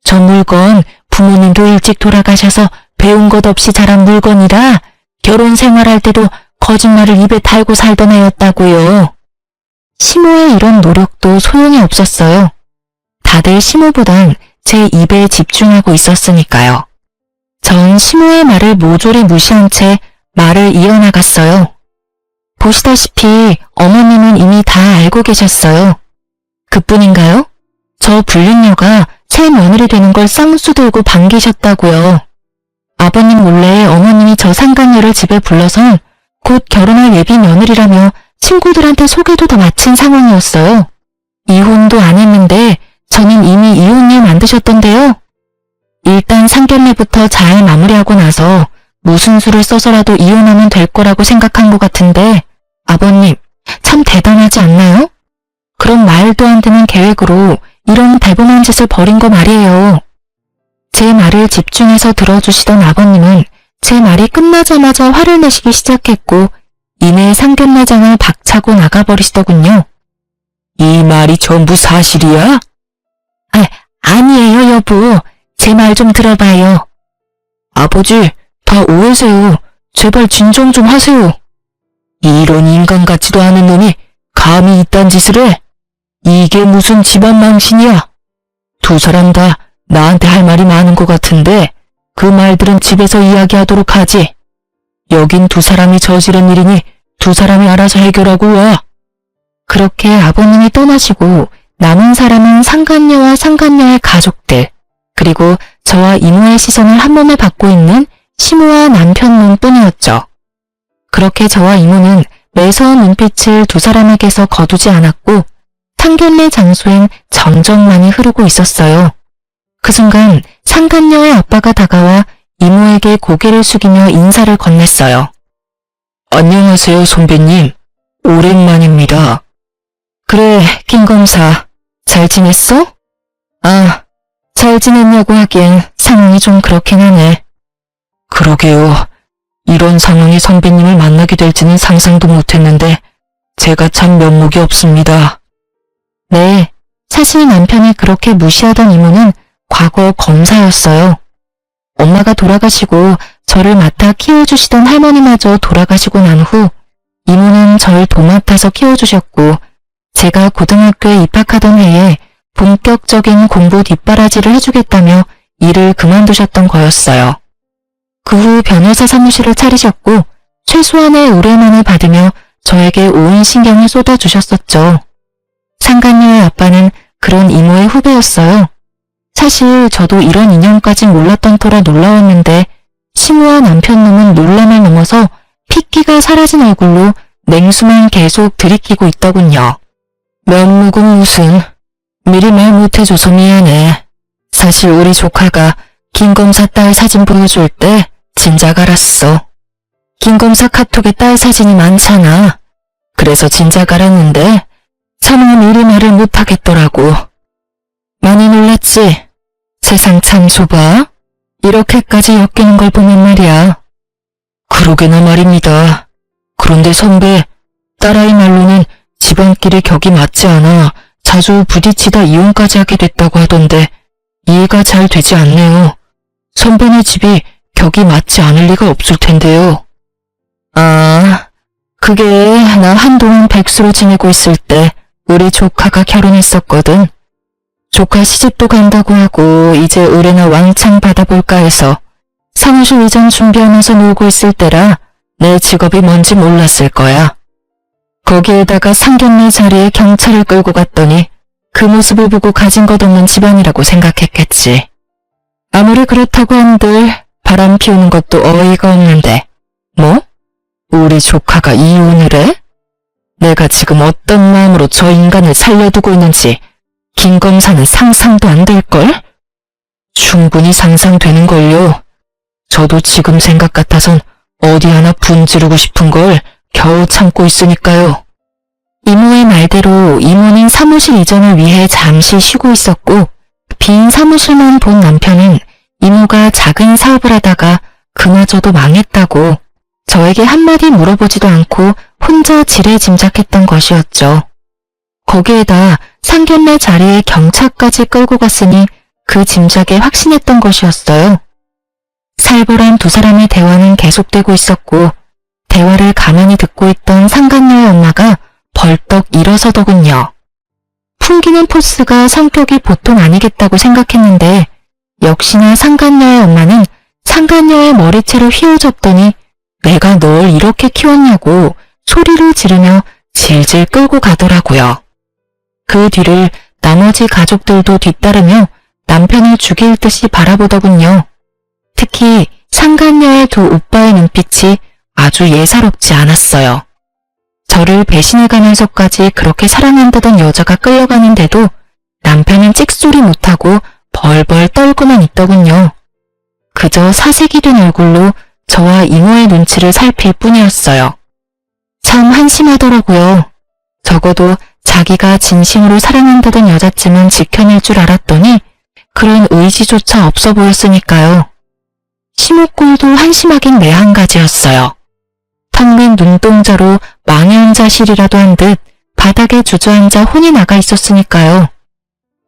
저 물건 부모님도 일찍 돌아가셔서 배운 것 없이 자란 물건이라 결혼 생활할 때도 거짓말을 입에 달고 살던 애였다고요. 시모의 이런 노력도 소용이 없었어요. 다들 시모보단 제 입에 집중하고 있었으니까요. 전 시모의 말을 모조리 무시한 채 말을 이어나갔어요. 보시다시피 어머님은 이미 다 알고 계셨어요. 그뿐인가요? 저 불륜녀가 새 며느리 되는 걸 쌍수 들고 반기셨다고요. 아버님 몰래 어머님이 저 상간녀를 집에 불러서 곧 결혼할 예비 며느리라며 친구들한테 소개도 다 마친 상황이었어요. 이혼도 안 했는데 저는 이미 이혼일 만드셨던데요. 일단 상견례부터 잘 마무리하고 나서 무슨 수를 써서라도 이혼하면 될 거라고 생각한 것 같은데 아버님 참 대단하지 않나요? 그런 말도 안 되는 계획으로 이런 대범한 짓을 벌인 거 말이에요. 제 말을 집중해서 들어주시던 아버님은 제 말이 끝나자마자 화를 내시기 시작했고 이내 상견례장을 박차고 나가버리시더군요. 이 말이 전부 사실이야? 아니에요 여보. 제 말 좀 들어봐요. 아버지, 다 오해세요. 제발 진정 좀 하세요. 이런 인간 같지도 않은 놈이 감히 이딴 짓을 해? 이게 무슨 집안 망신이야? 두 사람 다 나한테 할 말이 많은 것 같은데 그 말들은 집에서 이야기하도록 하지. 여긴 두 사람이 저지른 일이니 두 사람이 알아서 해결하고 와. 그렇게 아버님이 떠나시고 남은 사람은 상간녀와 상간녀의 가족들 그리고 저와 이모의 시선을 한 몸에 받고 있는 시모와 남편놈 뿐이었죠. 그렇게 저와 이모는 매서운 눈빛을 두 사람에게서 거두지 않았고 상견례 장소엔 정적만이 흐르고 있었어요. 그 순간 상간녀의 아빠가 다가와 이모에게 고개를 숙이며 인사를 건넸어요. 안녕하세요 선배님. 오랜만입니다. 그래 김 검사. 잘 지냈어? 잘 지냈냐고 하기엔 상황이 좀 그렇긴 하네. 그러게요. 이런 상황에 선배님을 만나게 될지는 상상도 못했는데 제가 참 면목이 없습니다. 네, 사실 남편이 그렇게 무시하던 이모는 과거 검사였어요. 엄마가 돌아가시고 저를 맡아 키워주시던 할머니마저 돌아가시고 난 후 이모는 절 도맡아서 키워주셨고 제가 고등학교에 입학하던 해에 본격적인 공부 뒷바라지를 해주겠다며 일을 그만두셨던 거였어요. 그 후 변호사 사무실을 차리셨고 최소한의 의뢰만을 받으며 저에게 온 신경을 쏟아주셨었죠. 상간녀의 아빠는 그런 이모의 후배였어요. 사실 저도 이런 인연까진 몰랐던 터라 놀라웠는데 시모와 남편놈은 놀람을 넘어서 핏기가 사라진 얼굴로 냉수만 계속 들이키고 있더군요. 면목은 무슨... 미리 말 못해줘서 미안해. 사실 우리 조카가 김 검사 딸 사진 보여줄 때 진작 알았어. 김 검사 카톡에 딸 사진이 많잖아. 그래서 진작 알았는데 차마 미리 말을 못하겠더라고. 많이 놀랐지? 세상 참 좁아. 이렇게까지 엮이는 걸 보면 말이야. 그러게나 말입니다. 그런데 선배, 딸아이 말로는 집안끼리 격이 맞지 않아 자주 부딪히다 이혼까지 하게 됐다고 하던데 이해가 잘 되지 않네요. 선배네 집이 격이 맞지 않을 리가 없을 텐데요. 그게 나 한동안 백수로 지내고 있을 때 우리 조카가 결혼했었거든. 조카 시집도 간다고 하고 이제 의뢰나 왕창 받아볼까 해서 사무실 이전 준비하면서 놀고 있을 때라 내 직업이 뭔지 몰랐을 거야. 거기에다가 상견례 자리에 경찰을 끌고 갔더니 그 모습을 보고 가진 것 없는 집안이라고 생각했겠지. 아무리 그렇다고 한들 바람 피우는 것도 어이가 없는데 뭐? 우리 조카가 이혼을 해? 내가 지금 어떤 마음으로 저 인간을 살려두고 있는지 김 검사는 상상도 안 될걸? 충분히 상상되는걸요. 저도 지금 생각 같아선 어디 하나 분지르고 싶은 걸 겨우 참고 있으니까요. 이모의 말대로 이모는 사무실 이전을 위해 잠시 쉬고 있었고 빈 사무실만 본 남편은 이모가 작은 사업을 하다가 그마저도 망했다고 저에게 한마디 물어보지도 않고 혼자 지레짐작했던 것이었죠. 거기에다 상견례 자리에 경찰까지 끌고 갔으니 그 짐작에 확신했던 것이었어요. 살벌한 두 사람의 대화는 계속되고 있었고 대화를 가만히 듣고 있던 상간녀의 엄마가 벌떡 일어서더군요. 풍기는 포스가 성격이 보통 아니겠다고 생각했는데 역시나 상간녀의 엄마는 상간녀의 머리채를 휘어잡더니 내가 널 이렇게 키웠냐고 소리를 지르며 질질 끌고 가더라고요. 그 뒤를 나머지 가족들도 뒤따르며 남편을 죽일 듯이 바라보더군요. 특히 상간녀의 두 오빠의 눈빛이 아주 예사롭지 않았어요. 저를 배신해가면서까지 그렇게 사랑한다던 여자가 끌려가는데도 남편은 찍소리 못하고 벌벌 떨고만 있더군요. 그저 사색이 된 얼굴로 저와 이모의 눈치를 살필 뿐이었어요. 참 한심하더라고요. 적어도 자기가 진심으로 사랑한다던 여자쯤은 지켜낼 줄 알았더니 그런 의지조차 없어 보였으니까요. 시모꼴도 한심하긴 매 한 가지였어요. 텅 빈 눈동자로 망연자실이라도 한 듯 바닥에 주저앉아 혼이 나가 있었으니까요.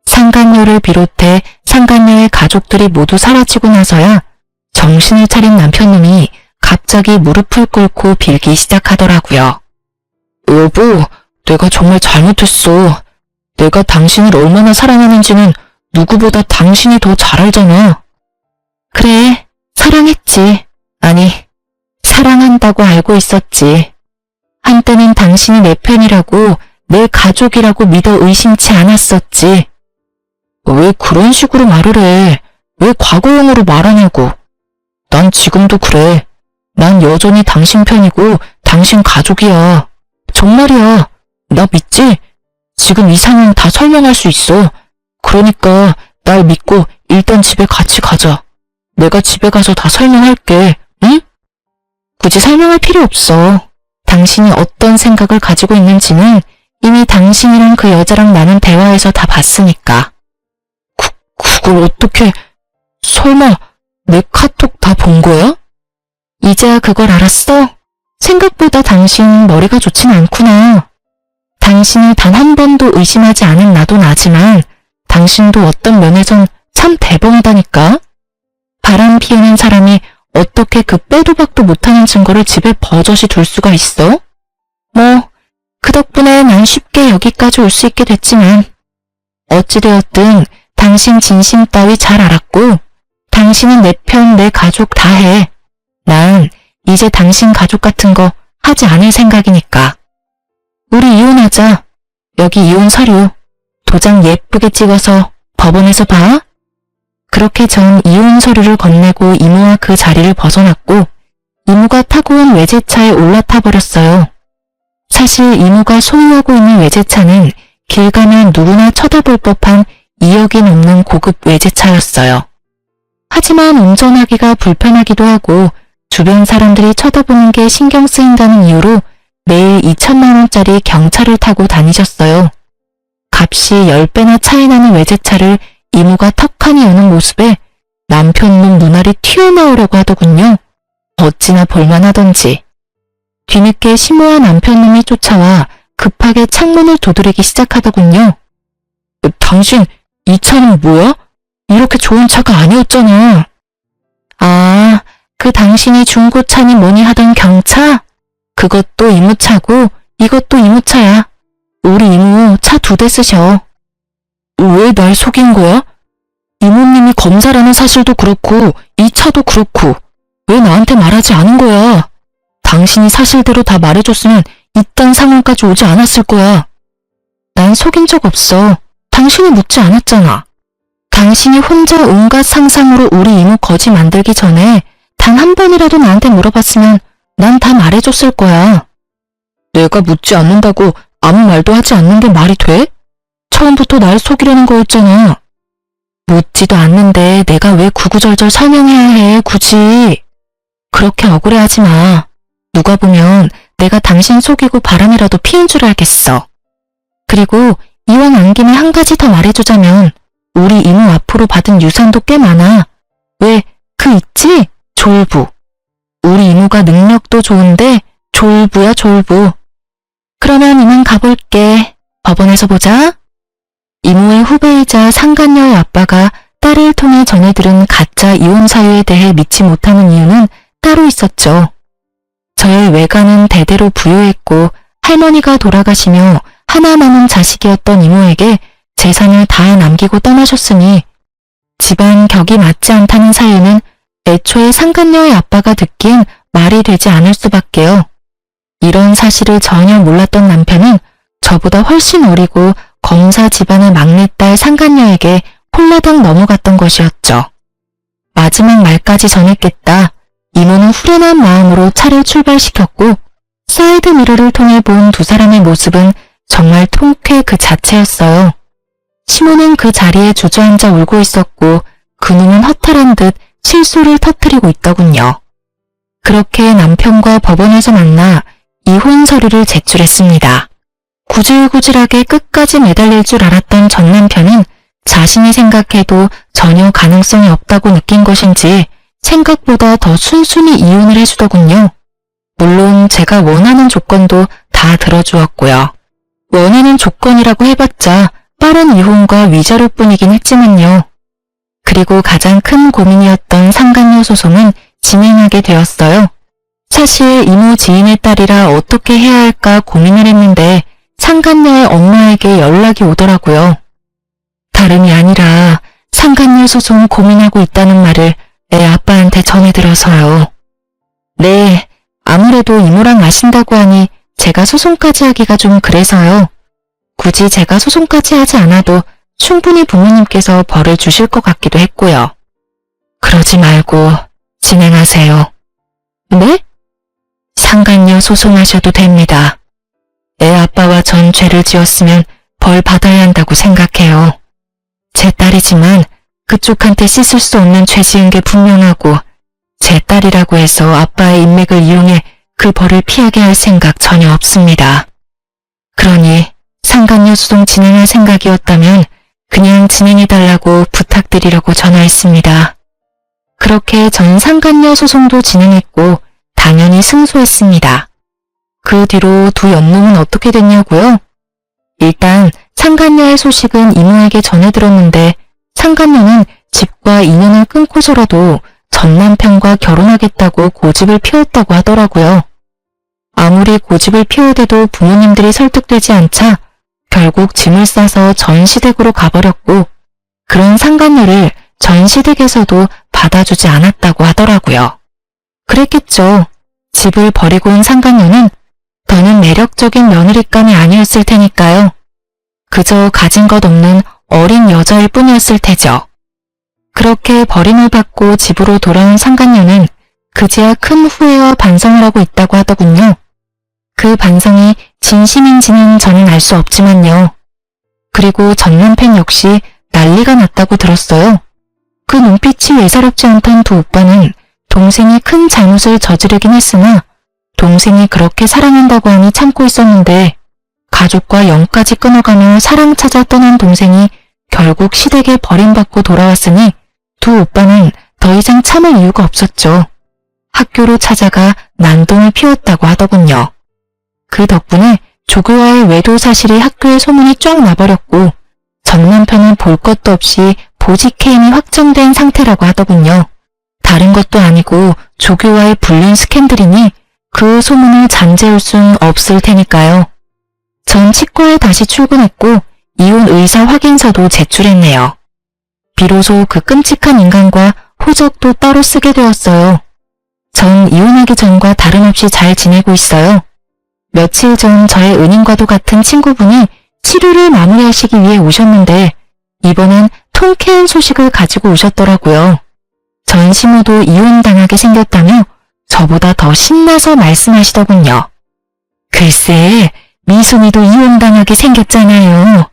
상간녀를 비롯해 상간녀의 가족들이 모두 사라지고 나서야 정신을 차린 남편놈이 갑자기 무릎을 꿇고 빌기 시작하더라고요. 여보, 내가 정말 잘못했어. 내가 당신을 얼마나 사랑하는지는 누구보다 당신이 더 잘 알잖아. 그래, 사랑했지. 아니, 사랑한다고 알고 있었지. 한때는 당신이 내 편이라고, 내 가족이라고 믿어 의심치 않았었지. 왜 그런 식으로 말을 해? 왜 과거형으로 말하냐고. 난 지금도 그래. 난 여전히 당신 편이고 당신 가족이야. 정말이야. 나 믿지? 지금 이 상황 다 설명할 수 있어. 그러니까 날 믿고 일단 집에 같이 가자. 내가 집에 가서 다 설명할게. 응? 굳이 설명할 필요 없어. 당신이 어떤 생각을 가지고 있는지는 이미 당신이랑 그 여자랑 나눈 대화에서 다 봤으니까. 그걸 어떻게... 설마 내 카톡 다 본 거야? 이제야 그걸 알았어? 생각보다 당신 머리가 좋진 않구나. 당신을 단 한 번도 의심하지 않은 나도 나지만 당신도 어떤 면에선 참 대범하다니까. 바람 피우는 사람이 어떻게 그 빼도 박도 못하는 증거를 집에 버젓이 둘 수가 있어? 뭐, 그 덕분에 난 쉽게 여기까지 올 수 있게 됐지만 어찌되었든 당신 진심 따위 잘 알았고 당신은 내 편, 내 가족 다 해. 난 이제 당신 가족 같은 거 하지 않을 생각이니까. 우리 이혼하자. 여기 이혼 서류. 도장 예쁘게 찍어서 법원에서 봐. 그렇게 전 이혼 서류를 건네고 이모와 그 자리를 벗어났고 이모가 타고 온 외제차에 올라타 버렸어요. 사실 이모가 소유하고 있는 외제차는 길 가면 누구나 쳐다볼 법한 2억이 넘는 고급 외제차였어요. 하지만 운전하기가 불편하기도 하고 주변 사람들이 쳐다보는 게 신경 쓰인다는 이유로 매일 2천만 원짜리 경차를 타고 다니셨어요. 값이 10배나 차이 나는 외제차를 이모가 턱하니 여는 모습에 남편놈 눈알이 튀어나오려고 하더군요. 어찌나 볼만하던지. 뒤늦게 시모와 남편놈이 쫓아와 급하게 창문을 두드리기 시작하더군요. 당신 이 차는 뭐야? 이렇게 좋은 차가 아니었잖아. 아, 그 당신이 중고차니 뭐니 하던 경차? 그것도 이모차고 이것도 이모차야. 우리 이모 차 2대 쓰셔. 왜 날 속인 거야? 이모님이 검사라는 사실도 그렇고 이 차도 그렇고 왜 나한테 말하지 않은 거야? 당신이 사실대로 다 말해줬으면 이딴 상황까지 오지 않았을 거야. 난 속인 적 없어. 당신이 묻지 않았잖아. 당신이 혼자 온갖 상상으로 우리 이모 거지 만들기 전에 단 한 번이라도 나한테 물어봤으면 난 다 말해줬을 거야. 내가 묻지 않는다고 아무 말도 하지 않는 게 말이 돼? 처음부터 날 속이려는 거였잖아. 묻지도 않는데 내가 왜 구구절절 설명해야 해, 굳이. 그렇게 억울해하지 마. 누가 보면 내가 당신 속이고 바람이라도 피운 줄 알겠어. 그리고 이왕 안 김에 한 가지 더 말해주자면 우리 이모 앞으로 받은 유산도 꽤 많아. 왜, 그 있지? 졸부. 우리 이모가 능력도 좋은데 졸부야, 졸부. 그러면 이만 가볼게. 법원에서 보자. 이모의 후배이자 상간녀의 아빠가 딸을 통해 전해 들은 가짜 이혼 사유에 대해 믿지 못하는 이유는 따로 있었죠. 저의 외가는 대대로 부유했고 할머니가 돌아가시며 하나 남은 자식이었던 이모에게 재산을 다 남기고 떠나셨으니 집안 격이 맞지 않다는 사유는 애초에 상간녀의 아빠가 듣기엔 말이 되지 않을 수밖에요. 이런 사실을 전혀 몰랐던 남편은 저보다 훨씬 어리고 검사 집안의 막내딸 상간녀에게 홀라당 넘어갔던 것이었죠. 마지막 말까지 전했겠다. 이모는 후련한 마음으로 차를 출발시켰고 사이드 미러를 통해 본 두 사람의 모습은 정말 통쾌 그 자체였어요. 시모는 그 자리에 주저앉아 울고 있었고 그놈은 허탈한 듯 실소를 터뜨리고 있더군요. 그렇게 남편과 법원에서 만나 이혼 서류를 제출했습니다. 구질구질하게 끝까지 매달릴 줄 알았던 전 남편은 자신이 생각해도 전혀 가능성이 없다고 느낀 것인지 생각보다 더 순순히 이혼을 해주더군요. 물론 제가 원하는 조건도 다 들어주었고요. 원하는 조건이라고 해봤자 빠른 이혼과 위자료뿐이긴 했지만요. 그리고 가장 큰 고민이었던 상간녀 소송은 진행하게 되었어요. 사실 이모 지인의 딸이라 어떻게 해야 할까 고민을 했는데 상간녀의 엄마에게 연락이 오더라고요. 다름이 아니라 상간녀 소송 고민하고 있다는 말을 애 아빠한테 전해들어서요. 네, 아무래도 이모랑 아신다고 하니 제가 소송까지 하기가 좀 그래서요. 굳이 제가 소송까지 하지 않아도 충분히 부모님께서 벌을 주실 것 같기도 했고요. 그러지 말고 진행하세요. 네? 상간녀 소송하셔도 됩니다. 애 아빠와 전 죄를 지었으면 벌 받아야 한다고 생각해요. 제 딸이지만 그쪽한테 씻을 수 없는 죄 지은 게 분명하고 제 딸이라고 해서 아빠의 인맥을 이용해 그 벌을 피하게 할 생각 전혀 없습니다. 그러니 상간녀 소송 진행할 생각이었다면 그냥 진행해달라고 부탁드리려고 전화했습니다. 그렇게 전 상간녀 소송도 진행했고 당연히 승소했습니다. 그 뒤로 두 연놈은 어떻게 됐냐고요? 일단 상간녀의 소식은 이모에게 전해들었는데 상간녀는 집과 인연을 끊고서라도 전 남편과 결혼하겠다고 고집을 피웠다고 하더라고요. 아무리 고집을 피워대도 부모님들이 설득되지 않자 결국 짐을 싸서 전시댁으로 가버렸고 그런 상간녀를 전시댁에서도 받아주지 않았다고 하더라고요. 그랬겠죠. 집을 버리고 온 상간녀는 더는 매력적인 며느리감이 아니었을 테니까요. 그저 가진 것 없는 어린 여자일 뿐이었을 테죠. 그렇게 버림을 받고 집으로 돌아온 상간녀는 그제야 큰 후회와 반성을 하고 있다고 하더군요. 그 반성이 진심인지는 저는 알 수 없지만요. 그리고 전 남편 역시 난리가 났다고 들었어요. 그 눈빛이 예사롭지 않던 두 오빠는 동생이 큰 잘못을 저지르긴 했으나 동생이 그렇게 사랑한다고 하니 참고 있었는데 가족과 영까지 끊어가며 사랑 찾아 떠난 동생이 결국 시댁에 버림받고 돌아왔으니 두 오빠는 더 이상 참을 이유가 없었죠. 학교로 찾아가 난동을 피웠다고 하더군요. 그 덕분에 조교와의 외도 사실이 학교에 소문이 쫙 나버렸고 전 남편은 볼 것도 없이 보직해임이 확정된 상태라고 하더군요. 다른 것도 아니고 조교와의 불륜 스캔들이니 그 소문을 잠재울 순 없을 테니까요. 전 치과에 다시 출근했고 이혼 의사 확인서도 제출했네요. 비로소 그 끔찍한 인간과 호적도 따로 쓰게 되었어요. 전 이혼하기 전과 다름없이 잘 지내고 있어요. 며칠 전 저의 은인과도 같은 친구분이 치료를 마무리하시기 위해 오셨는데 이번엔 통쾌한 소식을 가지고 오셨더라고요. 전 시모도 이혼당하게 생겼다며 저보다 더 신나서 말씀하시더군요. 글쎄, 미순이도 이혼당하게 생겼잖아요.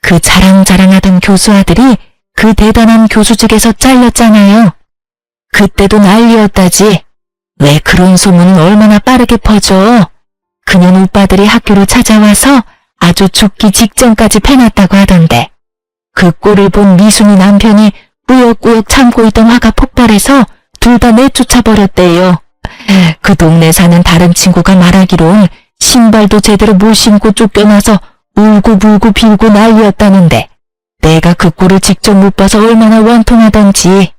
그 자랑자랑하던 교수 아들이 그 대단한 교수직에서 잘렸잖아요. 그때도 난리였다지. 왜 그런 소문은 얼마나 빠르게 퍼져. 그년 오빠들이 학교로 찾아와서 아주 죽기 직전까지 패놨다고 하던데. 그 꼴을 본 미순이 남편이 꾸역꾸역 참고 있던 화가 폭발해서 둘 다 내쫓아버렸대요. 그 동네 사는 다른 친구가 말하기론 신발도 제대로 못 신고 쫓겨나서 울고불고 빌고 난리였다는데 내가 그 꼴을 직접 못 봐서 얼마나 원통하던지.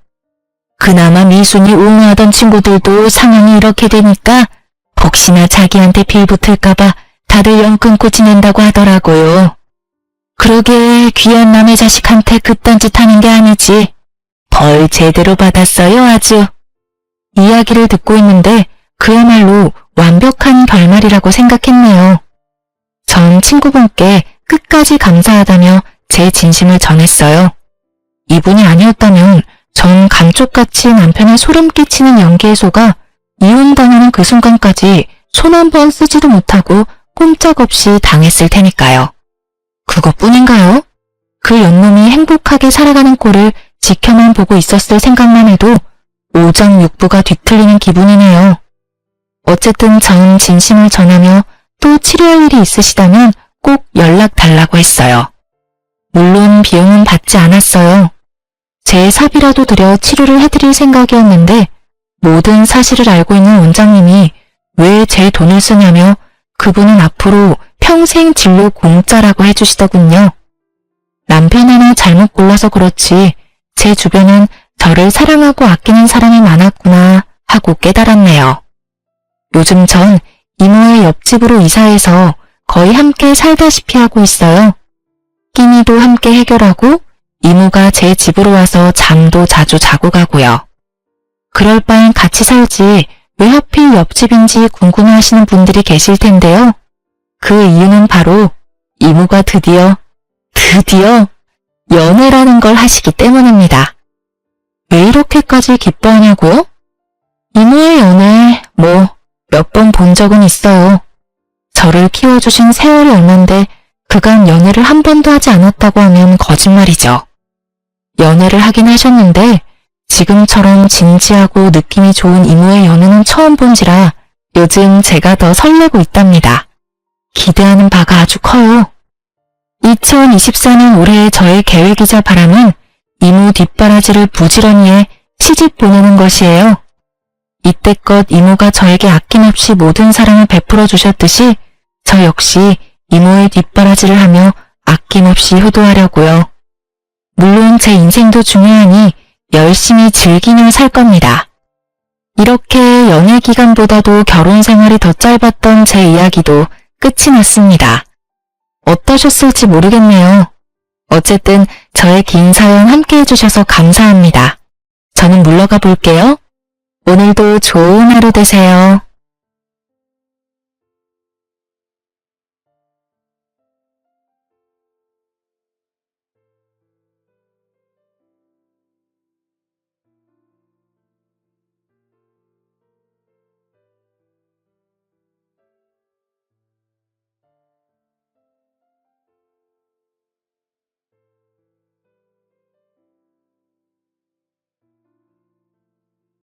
그나마 미순이 옹호하던 친구들도 상황이 이렇게 되니까 혹시나 자기한테 빌붙을까봐 다들 연 끊고 지낸다고 하더라고요. 그러게 귀한 남의 자식한테 그딴 짓 하는 게 아니지. 벌 제대로 받았어요 아주. 이야기를 듣고 있는데 그야말로 완벽한 결말이라고 생각했네요. 전 친구분께 끝까지 감사하다며 제 진심을 전했어요. 이분이 아니었다면 전 감쪽같이 남편의 소름 끼치는 연기에 속아 이혼당하는 그 순간까지 손 한 번 쓰지도 못하고 꼼짝없이 당했을 테니까요. 그것뿐인가요? 그 연놈이 행복하게 살아가는 꼴을 지켜만 보고 있었을 생각만 해도 오장육부가 뒤틀리는 기분이네요. 어쨌든 전 진심을 전하며 또 치료할 일이 있으시다면 꼭 연락 달라고 했어요. 물론 비용은 받지 않았어요. 제 사비라도 들여 치료를 해드릴 생각이었는데 모든 사실을 알고 있는 원장님이 왜 제 돈을 쓰냐며 그분은 앞으로 평생 진료 공짜라고 해주시더군요. 남편 하나 잘못 골라서 그렇지 제 주변엔 저를 사랑하고 아끼는 사람이 많았구나 하고 깨달았네요. 요즘 전 이모의 옆집으로 이사해서 거의 함께 살다시피 하고 있어요. 끼니도 함께 해결하고 이모가 제 집으로 와서 잠도 자주 자고 가고요. 그럴 바엔 같이 살지 왜 하필 옆집인지 궁금해하시는 분들이 계실 텐데요. 그 이유는 바로 이모가 드디어 연애라는 걸 하시기 때문입니다. 왜 이렇게까지 기뻐하냐고요? 이모의 연애 몇 번 본 적은 있어요. 저를 키워주신 세월이 얼만데 그간 연애를 한 번도 하지 않았다고 하면 거짓말이죠. 연애를 하긴 하셨는데 지금처럼 진지하고 느낌이 좋은 이모의 연애는 처음 본지라 요즘 제가 더 설레고 있답니다. 기대하는 바가 아주 커요. 2024년 올해의 저의 계획이자 바람은 이모 뒷바라지를 부지런히 해 시집 보내는 것이에요. 이때껏 이모가 저에게 아낌없이 모든 사랑을 베풀어 주셨듯이 저 역시 이모의 뒷바라지를 하며 아낌없이 효도하려고요. 물론 제 인생도 중요하니 열심히 즐기며 살 겁니다. 이렇게 연애 기간보다도 결혼 생활이 더 짧았던 제 이야기도 끝이 났습니다. 어떠셨을지 모르겠네요. 어쨌든 저의 긴 사연 함께 해주셔서 감사합니다. 저는 물러가 볼게요. 오늘도 좋은 하루 되세요.